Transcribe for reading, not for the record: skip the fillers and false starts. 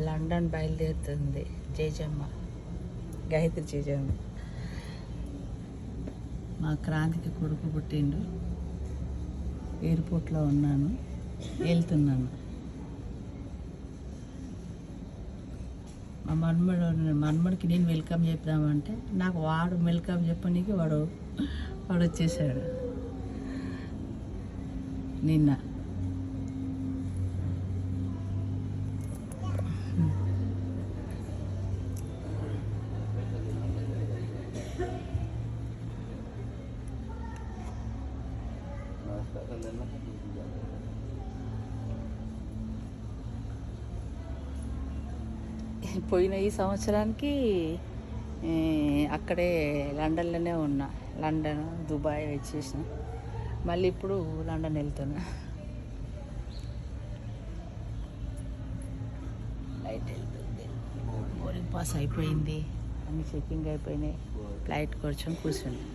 London బయలుదేరుతుంది జేజమ్మ, గాయత్రి జేజమ్మ. మా క్రాంతికి కొడుకు పుట్టిండు. ఎయిర్పోర్ట్లో ఉన్నాను, వెళ్తున్నాను. మా మన్మడికి నేను వెల్కమ్ చెప్దామంటే నాకు వాడు వెల్కమ్ చెప్పనీకి వాడు వచ్చేసాడు నిన్న. పోయిన ఈ సంవత్సరానికి అక్కడే లండన్లోనే ఉన్నా. లండన్, దుబాయ్ వచ్చేసిన. మళ్ళీ ఇప్పుడు లండన్ వెళ్తున్నా. ఫ్లైట్ వెళ్తుంది. బోర్డింగ్ పాస్ అయిపోయింది, అన్ని చెక్కింగ్ అయిపోయినాయి. ఫ్లైట్ కొంచెం కూర్చుంది.